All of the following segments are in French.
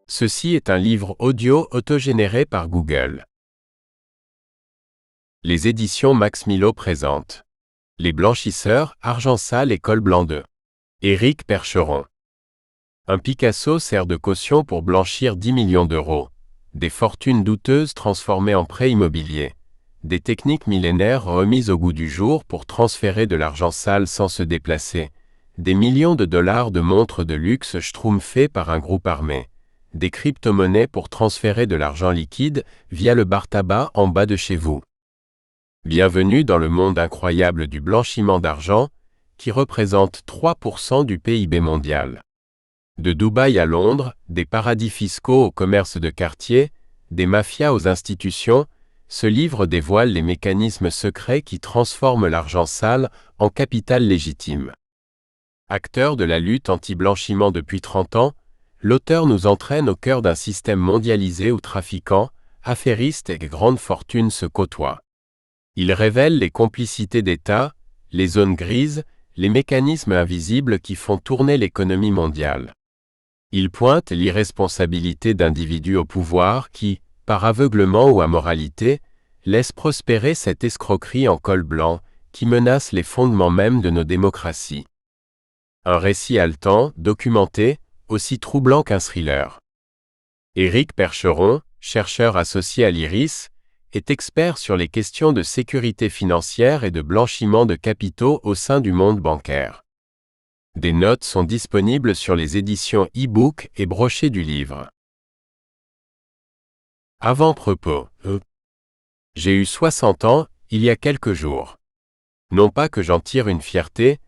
Ceci est un livre audio autogénéré par Google. Les éditions Max Milo présentent Les blanchisseurs, argent sale et col blanc de Éric Percheron. Un Picasso sert de caution pour blanchir 10 millions d'euros. Des fortunes douteuses transformées en prêts immobiliers. Des techniques millénaires remises au goût du jour pour transférer de l'argent sale sans se déplacer. Des millions de dollars de montres de luxe schtroumpfées par un groupe armé. Des crypto-monnaies pour transférer de l'argent liquide via le bar tabac en bas de chez vous. Bienvenue dans le monde incroyable du blanchiment d'argent, qui représente 3% du PIB mondial. De Dubaï à Londres, des paradis fiscaux au commerce de quartier, des mafias aux institutions, ce livre dévoile les mécanismes secrets qui transforment l'argent sale en capital légitime. Acteur de la lutte anti-blanchiment depuis 30 ans, l'auteur nous entraîne au cœur d'un système mondialisé où trafiquants, affairistes et grandes fortunes se côtoient. Il révèle les complicités d'État, les zones grises, les mécanismes invisibles qui font tourner l'économie mondiale. Il pointe l'irresponsabilité d'individus au pouvoir qui, par aveuglement ou immoralité, laissent prospérer cette escroquerie en col blanc qui menace les fondements mêmes de nos démocraties. Un récit haletant, documenté, aussi troublant qu'un thriller. Éric Percheron, chercheur associé à l'IRIS, est expert sur les questions de sécurité financière et de blanchiment de capitaux au sein du monde bancaire. Des notes sont disponibles sur les éditions e-book et brochets du livre. Avant-propos. J'ai eu 60 ans, il y a quelques jours. Non pas que j'en tire une fierté,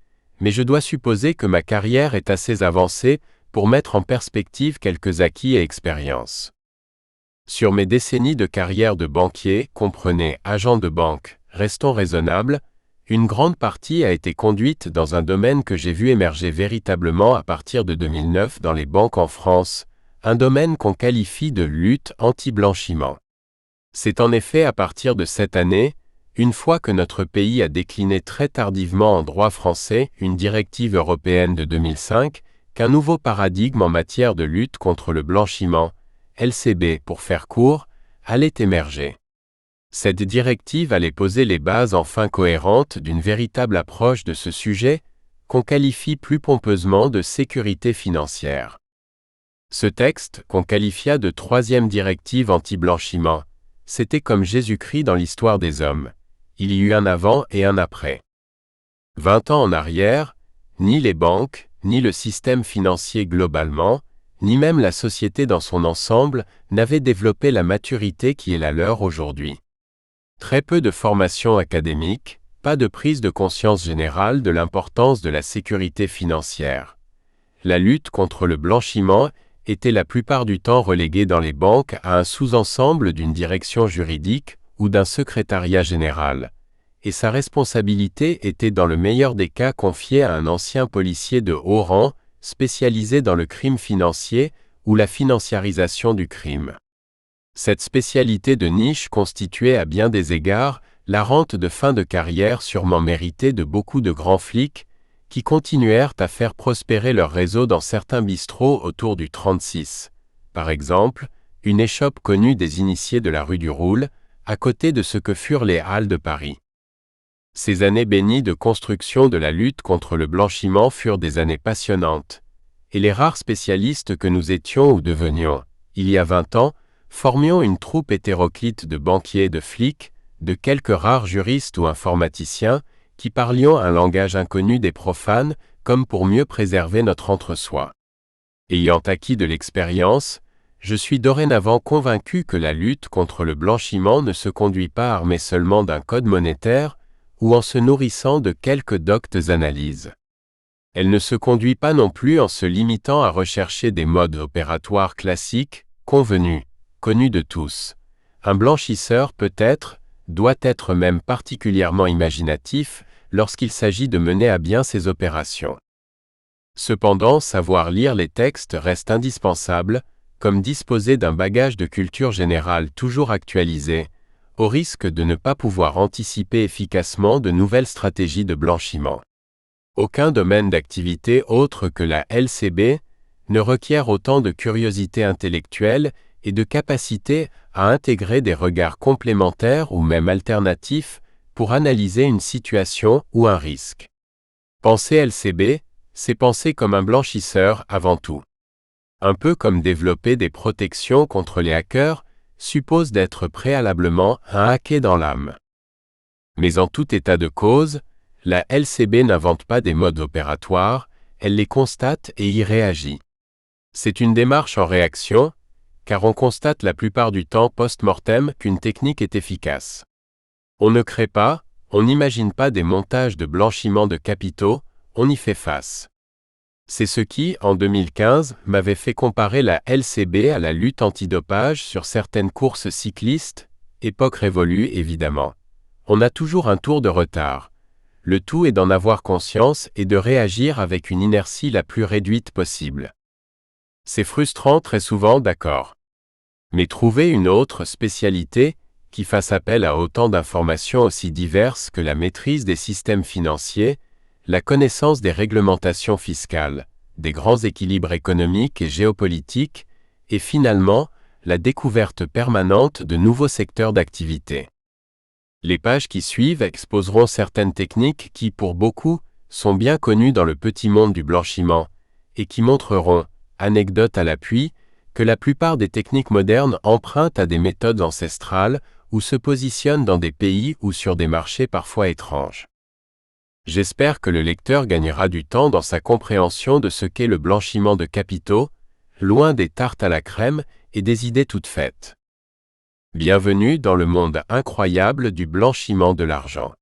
mais je dois supposer que ma carrière est assez avancée pour mettre en perspective quelques acquis et expériences. Sur mes décennies de carrière de banquier, comprenez agent de banque, restons raisonnables, une grande partie a été conduite dans un domaine que j'ai vu émerger véritablement à partir de 2009 dans les banques en France, un domaine qu'on qualifie de lutte anti-blanchiment. C'est en effet à partir de cette année, une fois que notre pays a décliné très tardivement en droit français une directive européenne de 2005, qu'un nouveau paradigme en matière de lutte contre le blanchiment, LCB pour faire court, allait émerger. Cette directive allait poser les bases enfin cohérentes d'une véritable approche de ce sujet, qu'on qualifie plus pompeusement de sécurité financière. Ce texte, qu'on qualifia de troisième directive anti-blanchiment, c'était comme Jésus-Christ dans l'histoire des hommes. Il y eut un avant et un après. 20 ans en arrière, ni les banques, ni le système financier globalement, ni même la société dans son ensemble n'avaient développé la maturité qui est la leur aujourd'hui. Très peu de formation académique, pas de prise de conscience générale de l'importance de la sécurité financière. La lutte contre le blanchiment était la plupart du temps reléguée dans les banques à un sous-ensemble d'une direction juridique ou d'un secrétariat général, et sa responsabilité était dans le meilleur des cas confiée à un ancien policier de haut rang, spécialisé dans le crime financier ou la financiarisation du crime. Cette spécialité de niche constituait à bien des égards la rente de fin de carrière sûrement méritée de beaucoup de grands flics, qui continuèrent à faire prospérer leur réseau dans certains bistrots autour du 36. Par exemple, une échoppe connue des initiés de la rue du Roule, à côté de ce que furent les Halles de Paris. Ces années bénies de construction de la lutte contre le blanchiment furent des années passionnantes, et les rares spécialistes que nous étions ou devenions, il y a 20 ans, formions une troupe hétéroclite de banquiers et de flics, de quelques rares juristes ou informaticiens, qui parlions un langage inconnu des profanes, comme pour mieux préserver notre entre-soi. Ayant acquis de l'expérience, je suis dorénavant convaincu que la lutte contre le blanchiment ne se conduit pas armée seulement d'un code monétaire, ou en se nourrissant de quelques doctes analyses. Elle ne se conduit pas non plus en se limitant à rechercher des modes opératoires classiques, convenus, connus de tous. Un blanchisseur peut être, doit être même particulièrement imaginatif lorsqu'il s'agit de mener à bien ses opérations. Cependant, savoir lire les textes reste indispensable, comme disposer d'un bagage de culture générale toujours actualisé, au risque de ne pas pouvoir anticiper efficacement de nouvelles stratégies de blanchiment. Aucun domaine d'activité autre que la LCB ne requiert autant de curiosité intellectuelle et de capacité à intégrer des regards complémentaires ou même alternatifs pour analyser une situation ou un risque. Penser LCB, c'est penser comme un blanchisseur avant tout. Un peu comme développer des protections contre les hackers, suppose d'être préalablement un hacker dans l'âme. Mais en tout état de cause, la LCB n'invente pas des modes opératoires, elle les constate et y réagit. C'est une démarche en réaction, car on constate la plupart du temps post-mortem qu'une technique est efficace. On ne crée pas, on n'imagine pas des montages de blanchiment de capitaux, on y fait face. C'est ce qui, en 2015, m'avait fait comparer la LCB à la lutte antidopage sur certaines courses cyclistes, époque révolue évidemment. On a toujours un tour de retard. Le tout est d'en avoir conscience et de réagir avec une inertie la plus réduite possible. C'est frustrant très souvent, d'accord. Mais trouver une autre spécialité, qui fasse appel à autant d'informations aussi diverses que la maîtrise des systèmes financiers, la connaissance des réglementations fiscales, des grands équilibres économiques et géopolitiques, et finalement, la découverte permanente de nouveaux secteurs d'activité. Les pages qui suivent exposeront certaines techniques qui, pour beaucoup, sont bien connues dans le petit monde du blanchiment, et qui montreront, anecdote à l'appui, que la plupart des techniques modernes empruntent à des méthodes ancestrales ou se positionnent dans des pays ou sur des marchés parfois étranges. J'espère que le lecteur gagnera du temps dans sa compréhension de ce qu'est le blanchiment de capitaux, loin des tartes à la crème et des idées toutes faites. Bienvenue dans le monde incroyable du blanchiment de l'argent.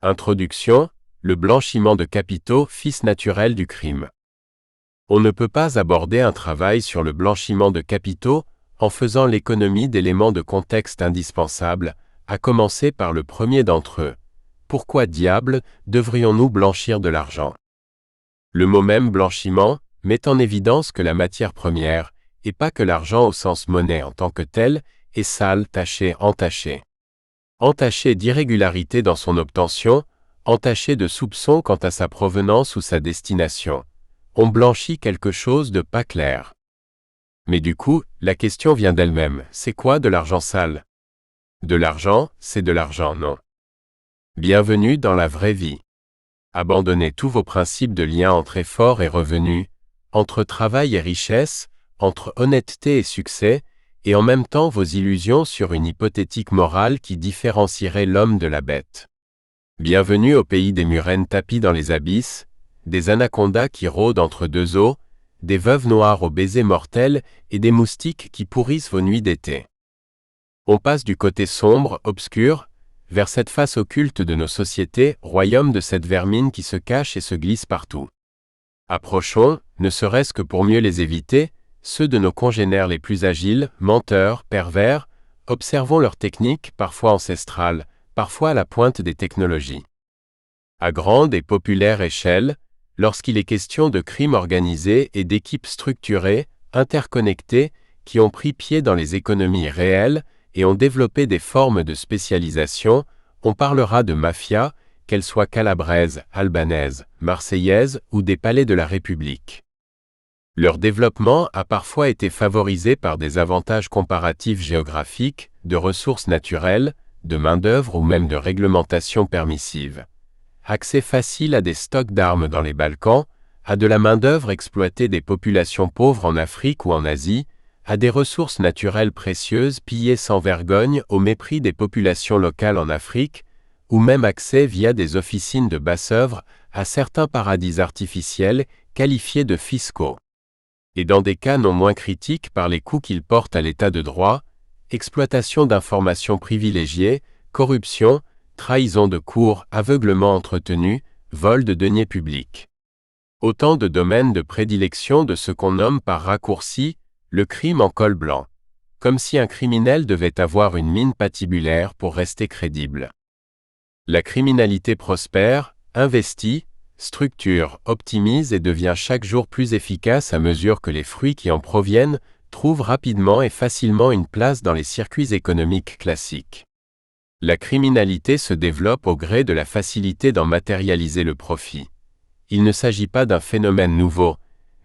Introduction, le blanchiment de capitaux, fils naturel du crime. On ne peut pas aborder un travail sur le blanchiment de capitaux en faisant l'économie d'éléments de contexte indispensables, à commencer par le premier d'entre eux. Pourquoi diable devrions-nous blanchir de l'argent? Le mot même blanchiment met en évidence que la matière première, et pas que l'argent au sens monnaie en tant que tel, est sale, tachée, entachée. Entachée d'irrégularité dans son obtention, entachée de soupçons quant à sa provenance ou sa destination. On blanchit quelque chose de pas clair. Mais du coup, la question vient d'elle-même, c'est quoi de l'argent sale? De l'argent, c'est de l'argent, non? Bienvenue dans la vraie vie. Abandonnez tous vos principes de lien entre effort et revenu, entre travail et richesse, entre honnêteté et succès, et en même temps vos illusions sur une hypothétique morale qui différencierait l'homme de la bête. Bienvenue au pays des murènes tapis dans les abysses, des anacondas qui rôdent entre deux eaux, des veuves noires aux baisers mortels et des moustiques qui pourrissent vos nuits d'été. On passe du côté sombre, obscur, vers cette face occulte de nos sociétés, royaume de cette vermine qui se cache et se glisse partout. Approchons, ne serait-ce que pour mieux les éviter, ceux de nos congénères les plus agiles, menteurs, pervers, observons leurs techniques, parfois ancestrales, parfois à la pointe des technologies. À grande et populaire échelle, lorsqu'il est question de crimes organisés et d'équipes structurées, interconnectées, qui ont pris pied dans les économies réelles et ont développé des formes de spécialisation, on parlera de mafia, qu'elles soient calabraises, albanaises, marseillaises ou des palais de la République. Leur développement a parfois été favorisé par des avantages comparatifs géographiques, de ressources naturelles, de main-d'œuvre ou même de réglementation permissive. Accès facile à des stocks d'armes dans les Balkans, à de la main-d'œuvre exploitée des populations pauvres en Afrique ou en Asie, à des ressources naturelles précieuses pillées sans vergogne au mépris des populations locales en Afrique, ou même accès via des officines de basse-œuvre à certains paradis artificiels qualifiés de fiscaux. Et dans des cas non moins critiques par les coûts qu'ils portent à l'état de droit, exploitation d'informations privilégiées, corruption, trahison de cours, aveuglement entretenu, vol de deniers publics. Autant de domaines de prédilection de ce qu'on nomme par raccourci le crime en col blanc, comme si un criminel devait avoir une mine patibulaire pour rester crédible. La criminalité prospère, investit, structure, optimise et devient chaque jour plus efficace à mesure que les fruits qui en proviennent trouvent rapidement et facilement une place dans les circuits économiques classiques. La criminalité se développe au gré de la facilité d'en matérialiser le profit. Il ne s'agit pas d'un phénomène nouveau,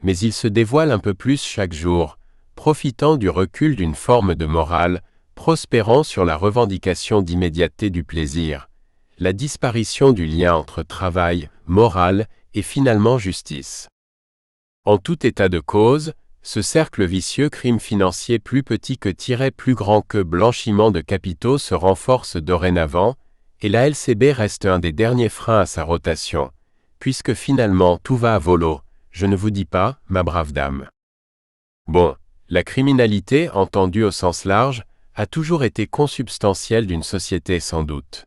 mais il se dévoile un peu plus chaque jour, profitant du recul d'une forme de morale, prospérant sur la revendication d'immédiateté du plaisir, la disparition du lien entre travail, morale et finalement justice. En tout état de cause, ce cercle vicieux crime financier plus petit que plus grand que blanchiment de capitaux se renforce dorénavant, et la LCB reste un des derniers freins à sa rotation, puisque finalement tout va à volo, je ne vous dis pas, ma brave dame. Bon, la criminalité, entendue au sens large, a toujours été consubstantielle d'une société sans doute.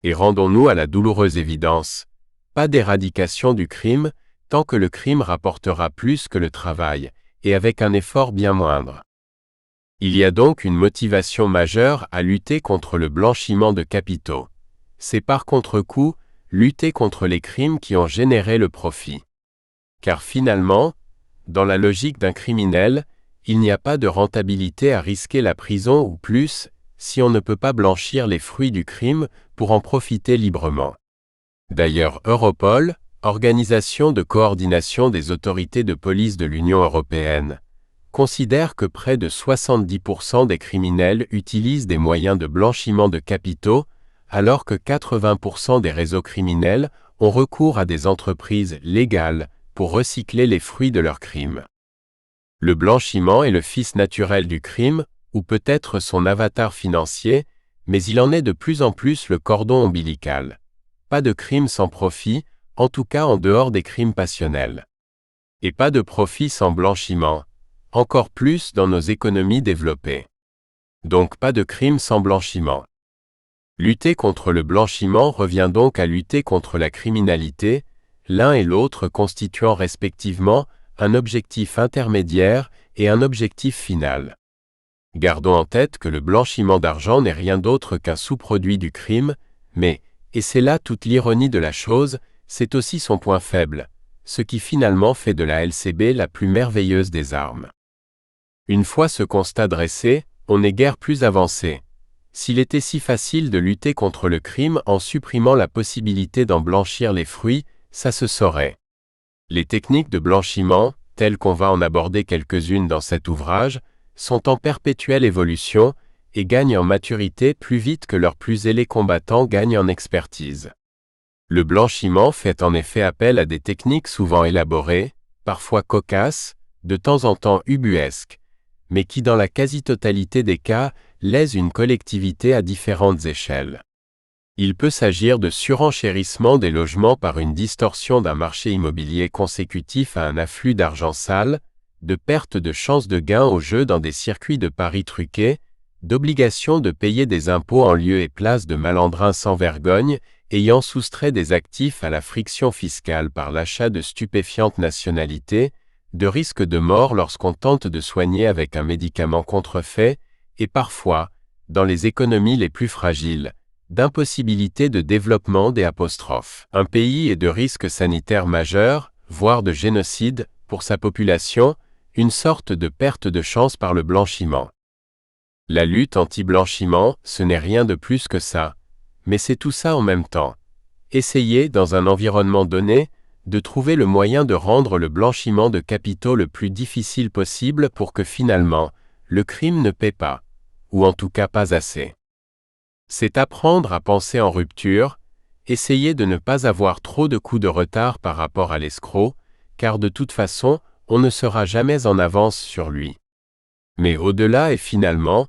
Et rendons-nous à la douloureuse évidence, pas d'éradication du crime, tant que le crime rapportera plus que le travail, et avec un effort bien moindre. Il y a donc une motivation majeure à lutter contre le blanchiment de capitaux. C'est par contre-coup, lutter contre les crimes qui ont généré le profit. Car finalement, dans la logique d'un criminel, il n'y a pas de rentabilité à risquer la prison ou plus, si on ne peut pas blanchir les fruits du crime pour en profiter librement. D'ailleurs, Europol, Organisation de coordination des autorités de police de l'Union européenne, considère que près de 70% des criminels utilisent des moyens de blanchiment de capitaux, alors que 80% des réseaux criminels ont recours à des entreprises légales pour recycler les fruits de leurs crimes. Le blanchiment est le fils naturel du crime, ou peut-être son avatar financier, mais il en est de plus en plus le cordon ombilical. Pas de crime sans profit, en tout cas en dehors des crimes passionnels. Et pas de profit sans blanchiment, encore plus dans nos économies développées. Donc pas de crime sans blanchiment. Lutter contre le blanchiment revient donc à lutter contre la criminalité, l'un et l'autre constituant respectivement un objectif intermédiaire et un objectif final. Gardons en tête que le blanchiment d'argent n'est rien d'autre qu'un sous-produit du crime, mais, et c'est là toute l'ironie de la chose, c'est aussi son point faible, ce qui finalement fait de la LCB la plus merveilleuse des armes. Une fois ce constat dressé, on n'est guère plus avancé. S'il était si facile de lutter contre le crime en supprimant la possibilité d'en blanchir les fruits, ça se saurait. Les techniques de blanchiment, telles qu'on va en aborder quelques-unes dans cet ouvrage, sont en perpétuelle évolution et gagnent en maturité plus vite que leurs plus ailés combattants gagnent en expertise. Le blanchiment fait en effet appel à des techniques souvent élaborées, parfois cocasses, de temps en temps ubuesques, mais qui dans la quasi-totalité des cas lèsent une collectivité à différentes échelles. Il peut s'agir de surenchérissement des logements par une distorsion d'un marché immobilier consécutif à un afflux d'argent sale, de perte de chances de gain au jeu dans des circuits de paris truqués, d'obligation de payer des impôts en lieu et place de malandrins sans vergogne, ayant soustrait des actifs à la friction fiscale par l'achat de stupéfiantes nationalités, de risque de mort lorsqu'on tente de soigner avec un médicament contrefait, et parfois, dans les économies les plus fragiles, d'impossibilité de développement des apostrophes. Un pays et de risques sanitaires majeurs, voire de génocide, pour sa population, une sorte de perte de chance par le blanchiment. La lutte anti-blanchiment, ce n'est rien de plus que ça, mais c'est tout ça en même temps. Essayez, dans un environnement donné, de trouver le moyen de rendre le blanchiment de capitaux le plus difficile possible pour que finalement, le crime ne paie pas, ou en tout cas pas assez. C'est apprendre à penser en rupture, essayer de ne pas avoir trop de coups de retard par rapport à l'escroc, car de toute façon, on ne sera jamais en avance sur lui. Mais au-delà et finalement,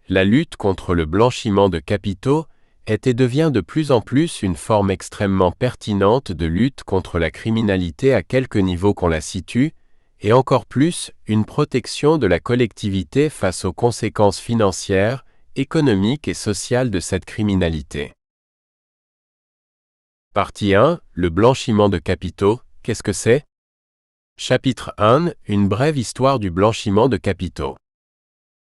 la lutte contre le blanchiment de capitaux est et devient de plus en plus une forme extrêmement pertinente de lutte contre la criminalité à quelque niveau qu'on la situe, et encore plus une protection de la collectivité face aux conséquences financières, économiques et sociales de cette criminalité. Partie 1. Le blanchiment de capitaux, qu'est-ce que c'est? Chapitre 1. Une brève histoire du blanchiment de capitaux.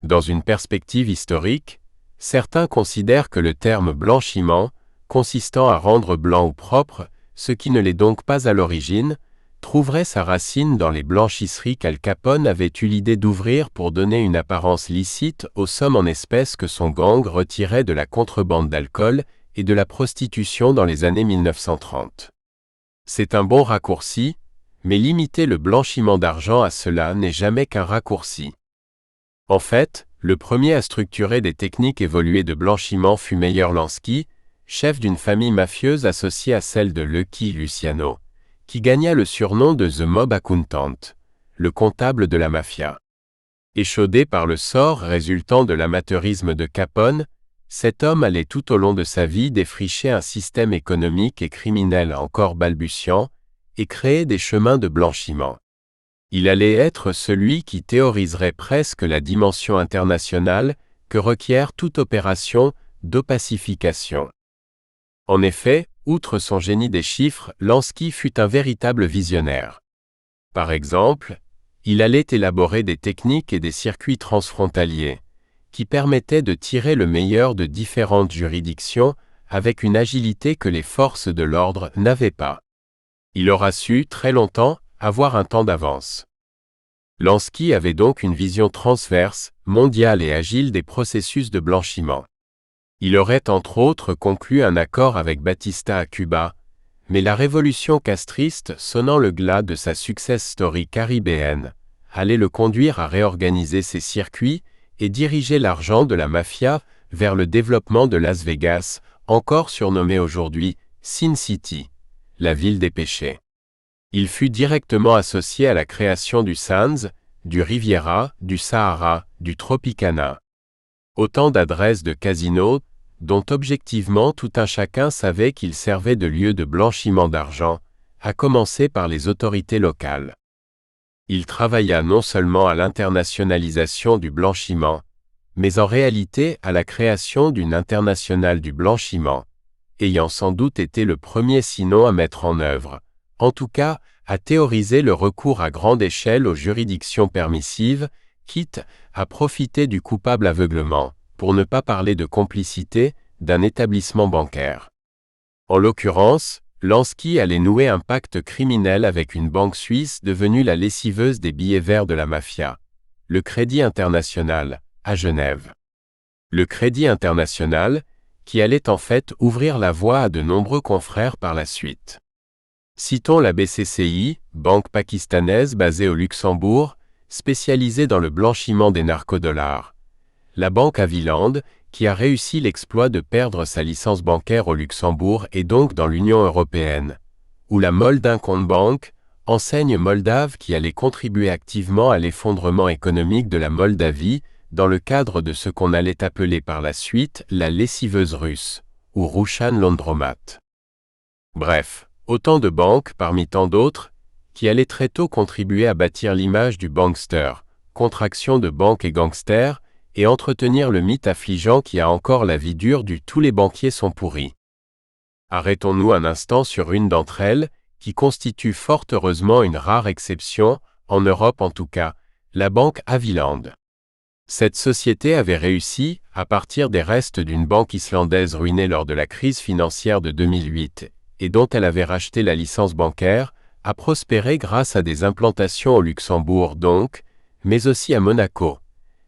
Dans une perspective historique, certains considèrent que le terme blanchiment, consistant à rendre blanc ou propre, ce qui ne l'est donc pas à l'origine, trouverait sa racine dans les blanchisseries qu'Al Capone avait eu l'idée d'ouvrir pour donner une apparence licite aux sommes en espèces que son gang retirait de la contrebande d'alcool et de la prostitution dans les années 1930. C'est un bon raccourci, mais limiter le blanchiment d'argent à cela n'est jamais qu'un raccourci. En fait, le premier à structurer des techniques évoluées de blanchiment fut Meyer Lansky, chef d'une famille mafieuse associée à celle de Lucky Luciano, qui gagna le surnom de The Mob Accountant, le comptable de la mafia. Échaudé par le sort résultant de l'amateurisme de Capone, cet homme allait tout au long de sa vie défricher un système économique et criminel encore balbutiant et créer des chemins de blanchiment. Il allait être celui qui théoriserait presque la dimension internationale que requiert toute opération d'opacification. En effet, outre son génie des chiffres, Lansky fut un véritable visionnaire. Par exemple, il allait élaborer des techniques et des circuits transfrontaliers, qui permettaient de tirer le meilleur de différentes juridictions avec une agilité que les forces de l'ordre n'avaient pas. Il aura su, très longtemps, avoir un temps d'avance. Lansky avait donc une vision transverse, mondiale et agile des processus de blanchiment. Il aurait entre autres conclu un accord avec Batista à Cuba, mais la révolution castriste sonnant le glas de sa success story caribéenne, allait le conduire à réorganiser ses circuits et diriger l'argent de la mafia vers le développement de Las Vegas, encore surnommée aujourd'hui Sin City, la ville des péchés. Il fut directement associé à la création du Sands, du Riviera, du Sahara, du Tropicana. Autant d'adresses de casinos, dont objectivement tout un chacun savait qu'ils servaient de lieu de blanchiment d'argent, à commencer par les autorités locales. Il travailla non seulement à l'internationalisation du blanchiment, mais en réalité à la création d'une internationale du blanchiment, ayant sans doute été le premier sinon à mettre en œuvre, en tout cas à théoriser le recours à grande échelle aux juridictions permissives, quitte à profiter du coupable aveuglement, pour ne pas parler de complicité, d'un établissement bancaire. En l'occurrence, Lansky allait nouer un pacte criminel avec une banque suisse devenue la lessiveuse des billets verts de la mafia, le Crédit International, à Genève. Le Crédit International, qui allait en fait ouvrir la voie à de nombreux confrères par la suite. Citons la BCCI, banque pakistanaise basée au Luxembourg, spécialisée dans le blanchiment des narcodollars. La banque Aviland, qui a réussi l'exploit de perdre sa licence bancaire au Luxembourg et donc dans l'Union européenne. Ou la Moldinkound Bank, enseigne moldave qui allait contribuer activement à l'effondrement économique de la Moldavie, dans le cadre de ce qu'on allait appeler par la suite la lessiveuse russe, ou Rushan Laundromat. Bref, autant de banques, parmi tant d'autres, qui allaient très tôt contribuer à bâtir l'image du bankster, contraction de banque et gangster, et entretenir le mythe affligeant qui a encore la vie dure du « tous les banquiers sont pourris ». Arrêtons-nous un instant sur une d'entre elles, qui constitue fort heureusement une rare exception, en Europe en tout cas, la banque Aviland. Cette société avait réussi, à partir des restes d'une banque islandaise ruinée lors de la crise financière de 2008, et dont elle avait racheté la licence bancaire, à prospérer grâce à des implantations au Luxembourg donc, mais aussi à Monaco.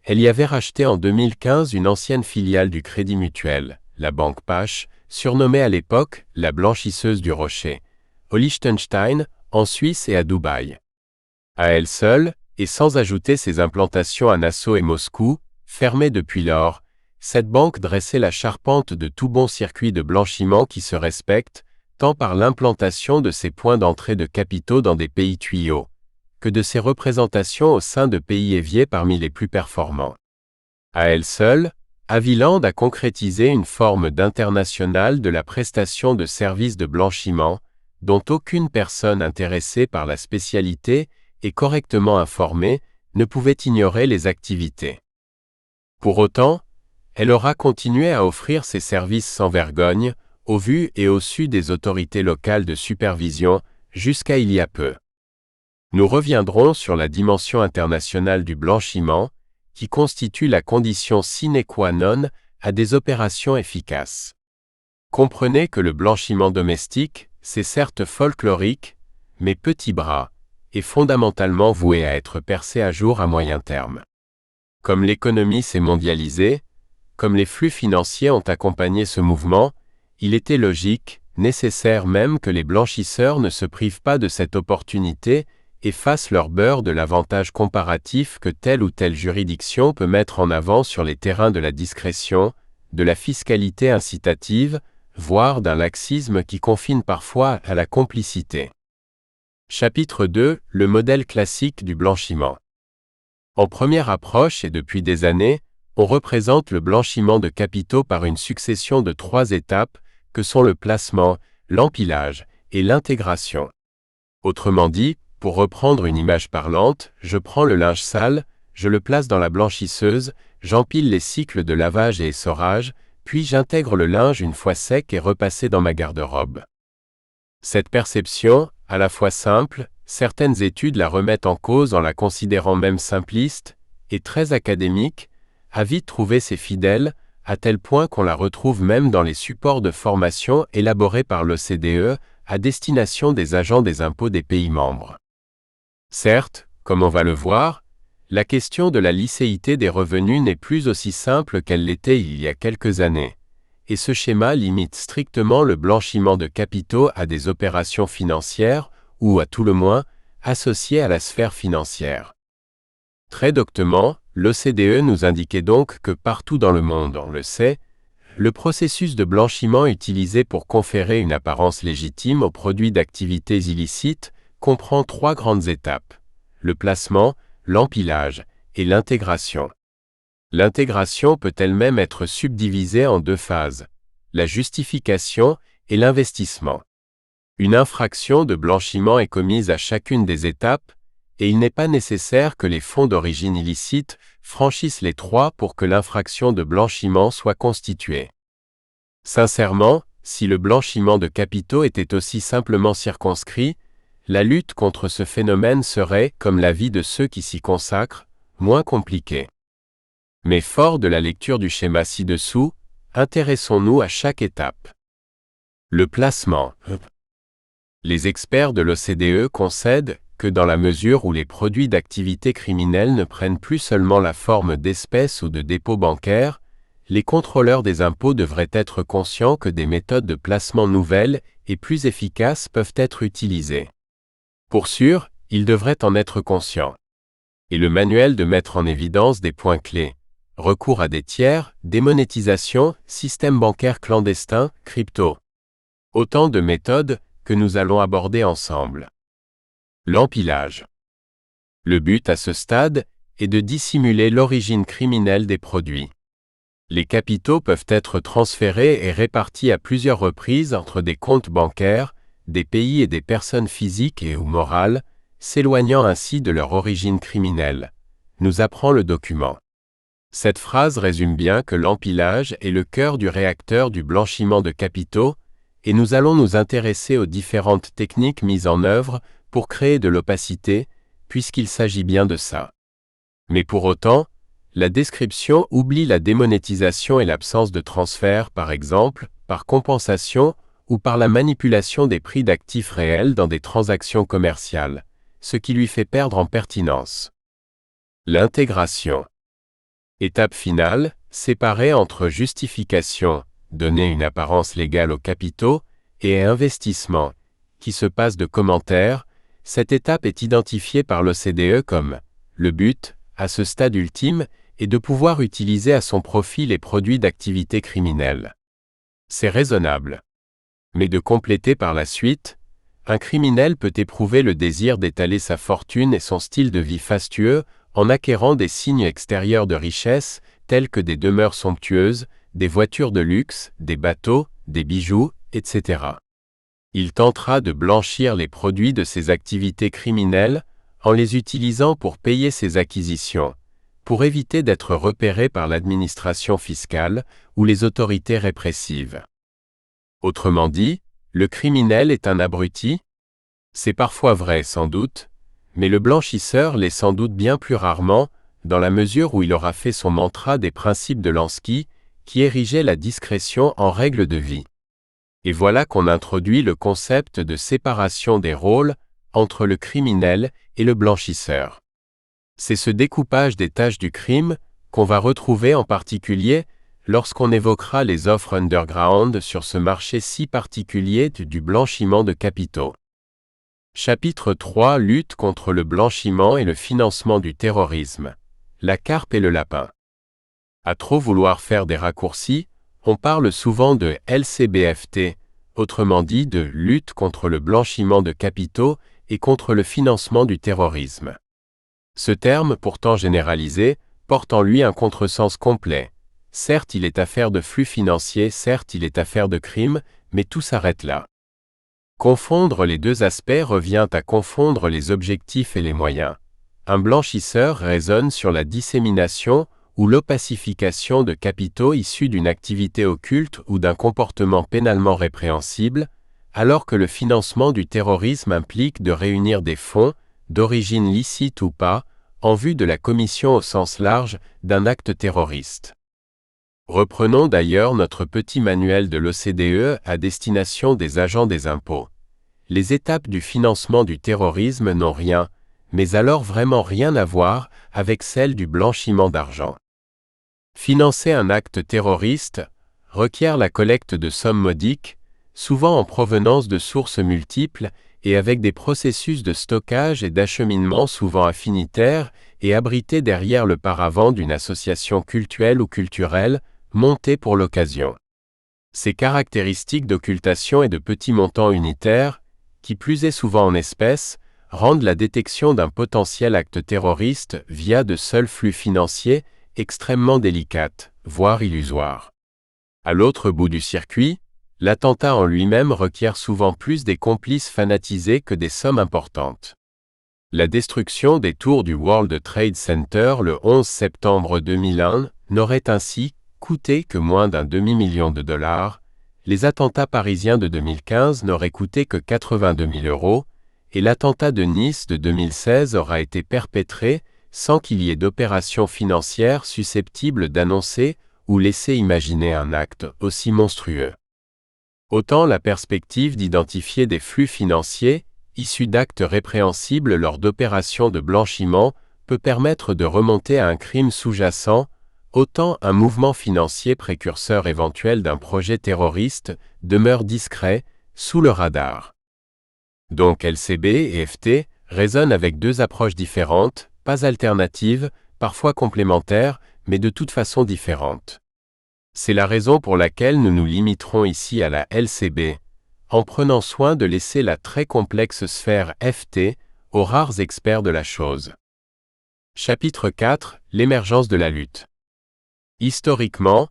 Elle y avait racheté en 2015 une ancienne filiale du Crédit Mutuel, la banque Pache, surnommée à l'époque la blanchisseuse du Rocher, au Liechtenstein, en Suisse et à Dubaï. À elle seule, et sans ajouter ses implantations à Nassau et Moscou, fermées depuis lors, cette banque dressait la charpente de tout bon circuit de blanchiment qui se respecte, tant par l'implantation de ses points d'entrée de capitaux dans des pays tuyaux, que de ses représentations au sein de pays éviers parmi les plus performants. À elle seule, Aviland a concrétisé une forme d'international de la prestation de services de blanchiment, dont aucune personne intéressée par la spécialité et correctement informée ne pouvait ignorer les activités. Pour autant, elle aura continué à offrir ses services sans vergogne, au vu et au su des autorités locales de supervision, jusqu'à il y a peu. Nous reviendrons sur la dimension internationale du blanchiment, qui constitue la condition sine qua non à des opérations efficaces. Comprenez que le blanchiment domestique, c'est certes folklorique, mais petit bras, et fondamentalement voué à être percé à jour à moyen terme. Comme l'économie s'est mondialisée, comme les flux financiers ont accompagné ce mouvement, il était logique, nécessaire même que les blanchisseurs ne se privent pas de cette opportunité et fassent leur beurre de l'avantage comparatif que telle ou telle juridiction peut mettre en avant sur les terrains de la discrétion, de la fiscalité incitative, voire d'un laxisme qui confine parfois à la complicité. Chapitre 2 : Le modèle classique du blanchiment. En première approche et depuis des années, on représente le blanchiment de capitaux par une succession de 3 étapes que sont le placement, l'empilage et l'intégration. Autrement dit, pour reprendre une image parlante, je prends le linge sale, je le place dans la blanchisseuse, j'empile les cycles de lavage et essorage, puis j'intègre le linge une fois sec et repassé dans ma garde-robe. Cette perception, à la fois simple, certaines études la remettent en cause en la considérant même simpliste, et très académique, a vite trouvé ses fidèles, à tel point qu'on la retrouve même dans les supports de formation élaborés par l'OCDE à destination des agents des impôts des pays membres. Certes, comme on va le voir, la question de la licéité des revenus n'est plus aussi simple qu'elle l'était il y a quelques années, et ce schéma limite strictement le blanchiment de capitaux à des opérations financières, ou à tout le moins, associées à la sphère financière. Très doctement, l'OCDE nous indiquait donc que partout dans le monde, on le sait, le processus de blanchiment utilisé pour conférer une apparence légitime aux produits d'activités illicites comprend 3 grandes étapes: le placement, l'empilage et l'intégration. L'intégration peut elle-même être subdivisée en 2 phases, la justification et l'investissement. Une infraction de blanchiment est commise à chacune des étapes, et il n'est pas nécessaire que les fonds d'origine illicite franchissent les 3 pour que l'infraction de blanchiment soit constituée. Sincèrement, si le blanchiment de capitaux était aussi simplement circonscrit, la lutte contre ce phénomène serait, comme la vie de ceux qui s'y consacrent, moins compliquée. Mais fort de la lecture du schéma ci-dessous, intéressons-nous à chaque étape. Le placement. Les experts de l'OCDE concèdent que dans la mesure où les produits d'activité criminelle ne prennent plus seulement la forme d'espèces ou de dépôts bancaires, les contrôleurs des impôts devraient être conscients que des méthodes de placement nouvelles et plus efficaces peuvent être utilisées. Pour sûr, ils devraient en être conscients. Et le manuel de mettre en évidence des points clés: recours à des tiers, démonétisation, système bancaire clandestin, crypto. Autant de méthodes que nous allons aborder ensemble. L'empilage. Le but à ce stade est de dissimuler l'origine criminelle des produits. Les capitaux peuvent être transférés et répartis à plusieurs reprises entre des comptes bancaires, des pays et des personnes physiques et ou morales, s'éloignant ainsi de leur origine criminelle, nous apprend le document. Cette phrase résume bien que l'empilage est le cœur du réacteur du blanchiment de capitaux, et nous allons nous intéresser aux différentes techniques mises en œuvre pour créer de l'opacité, puisqu'il s'agit bien de ça. Mais pour autant, la description oublie la démonétisation et l'absence de transfert, par exemple, par compensation ou par la manipulation des prix d'actifs réels dans des transactions commerciales, ce qui lui fait perdre en pertinence. L'intégration. Étape finale, séparée entre justification, donner une apparence légale aux capitaux, et investissement, qui se passe de commentaires. Cette étape est identifiée par l'OCDE comme le but, à ce stade ultime, est de pouvoir utiliser à son profit les produits d'activité criminelle. C'est raisonnable. Mais de compléter par la suite, un criminel peut éprouver le désir d'étaler sa fortune et son style de vie fastueux en acquérant des signes extérieurs de richesse, tels que des demeures somptueuses, des voitures de luxe, des bateaux, des bijoux, etc. Il tentera de blanchir les produits de ses activités criminelles en les utilisant pour payer ses acquisitions, pour éviter d'être repéré par l'administration fiscale ou les autorités répressives. Autrement dit, le criminel est un abruti? C'est parfois vrai sans doute, mais le blanchisseur l'est sans doute bien plus rarement, dans la mesure où il aura fait son mantra des principes de Lansky, qui érigeait la discrétion en règle de vie. Et voilà qu'on introduit le concept de séparation des rôles entre le criminel et le blanchisseur. C'est ce découpage des tâches du crime qu'on va retrouver en particulier lorsqu'on évoquera les offres underground sur ce marché si particulier du blanchiment de capitaux. Chapitre 3 Lutte contre le blanchiment et le financement du terrorisme. La carpe et le lapin. À trop vouloir faire des raccourcis, on parle souvent de LCBFT, autrement dit de lutte contre le blanchiment de capitaux et contre le financement du terrorisme. Ce terme, pourtant généralisé, porte en lui un contresens complet. Certes, il est affaire de flux financiers, certes, il est affaire de crimes, mais tout s'arrête là. Confondre les deux aspects revient à confondre les objectifs et les moyens. Un blanchisseur raisonne sur la dissémination ou l'opacification de capitaux issus d'une activité occulte ou d'un comportement pénalement répréhensible, alors que le financement du terrorisme implique de réunir des fonds, d'origine licite ou pas, en vue de la commission au sens large d'un acte terroriste. Reprenons d'ailleurs notre petit manuel de l'OCDE à destination des agents des impôts. Les étapes du financement du terrorisme n'ont rien, mais alors vraiment rien à voir avec celles du blanchiment d'argent. Financer un acte terroriste requiert la collecte de sommes modiques, souvent en provenance de sources multiples et avec des processus de stockage et d'acheminement souvent affinitaires et abrités derrière le paravent d'une association cultuelle ou culturelle, montée pour l'occasion. Ces caractéristiques d'occultation et de petits montants unitaires, qui plus est souvent en espèces, rendent la détection d'un potentiel acte terroriste via de seuls flux financiers extrêmement délicate, voire illusoire. À l'autre bout du circuit, l'attentat en lui-même requiert souvent plus des complices fanatisés que des sommes importantes. La destruction des tours du World Trade Center le 11 septembre 2001 n'aurait ainsi coûté que moins d'un demi-million de dollars, les attentats parisiens de 2015 n'auraient coûté que 82 000 €, et l'attentat de Nice de 2016 aura été perpétré sans qu'il y ait d'opérations financières susceptibles d'annoncer ou laisser imaginer un acte aussi monstrueux. Autant la perspective d'identifier des flux financiers, issus d'actes répréhensibles lors d'opérations de blanchiment, peut permettre de remonter à un crime sous-jacent, autant un mouvement financier précurseur éventuel d'un projet terroriste demeure discret, sous le radar. Donc LCB et FT raisonnent avec deux approches différentes, pas alternatives, parfois complémentaires, mais de toute façon différentes. C'est la raison pour laquelle nous nous limiterons ici à la LCB, en prenant soin de laisser la très complexe sphère FT aux rares experts de la chose. Chapitre 4 L'émergence de la lutte. Historiquement,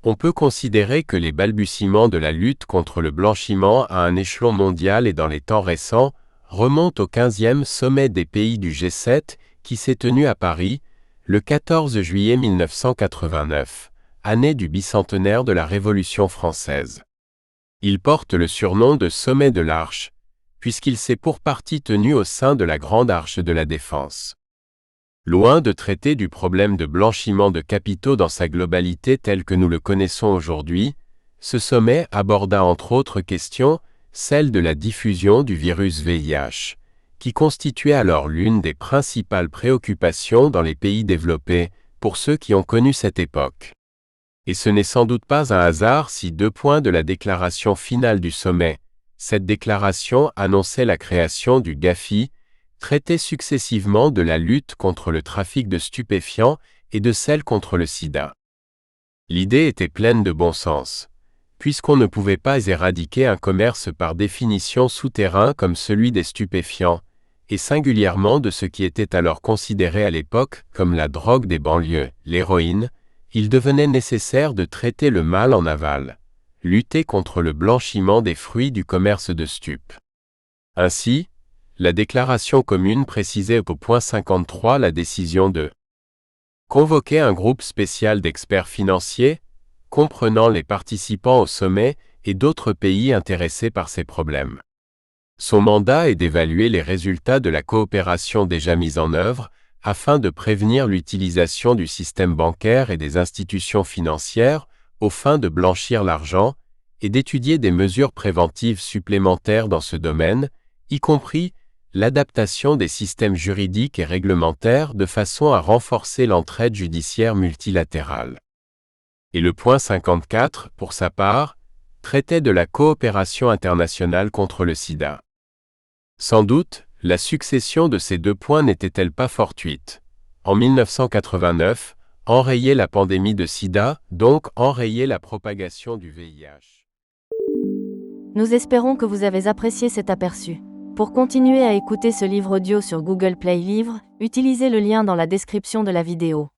on peut considérer que les balbutiements de la lutte contre le blanchiment à un échelon mondial et dans les temps récents remontent au 15e sommet des pays du G7 qui s'est tenu à Paris, le 14 juillet 1989, année du bicentenaire de la Révolution française. Il porte le surnom de sommet de l'Arche, puisqu'il s'est pour partie tenu au sein de la Grande Arche de la Défense. Loin de traiter du problème de blanchiment de capitaux dans sa globalité tel que nous le connaissons aujourd'hui, ce sommet aborda entre autres questions celle de la diffusion du virus VIH, qui constituait alors l'une des principales préoccupations dans les pays développés, pour ceux qui ont connu cette époque. Et ce n'est sans doute pas un hasard si 2 points de la déclaration finale du sommet. Cette déclaration annonçait la création du GAFI, traitait successivement de la lutte contre le trafic de stupéfiants et de celle contre le sida. L'idée était pleine de bon sens, puisqu'on ne pouvait pas éradiquer un commerce par définition souterrain comme celui des stupéfiants, et singulièrement de ce qui était alors considéré à l'époque comme la drogue des banlieues, l'héroïne, il devenait nécessaire de traiter le mal en aval, lutter contre le blanchiment des fruits du commerce de stupes. Ainsi, la déclaration commune précisait au point 53 la décision de convoquer un groupe spécial d'experts financiers, comprenant les participants au sommet et d'autres pays intéressés par ces problèmes. Son mandat est d'évaluer les résultats de la coopération déjà mise en œuvre, afin de prévenir l'utilisation du système bancaire et des institutions financières aux fins de blanchir l'argent, et d'étudier des mesures préventives supplémentaires dans ce domaine, y compris l'adaptation des systèmes juridiques et réglementaires de façon à renforcer l'entraide judiciaire multilatérale. Et le point 54, pour sa part, traitait de la coopération internationale contre le sida. Sans doute, la succession de ces deux points n'était-elle pas fortuite. En 1989, enrayer la pandémie de sida, donc enrayer la propagation du VIH. Nous espérons que vous avez apprécié cet aperçu. Pour continuer à écouter ce livre audio sur Google Play Livres, utilisez le lien dans la description de la vidéo.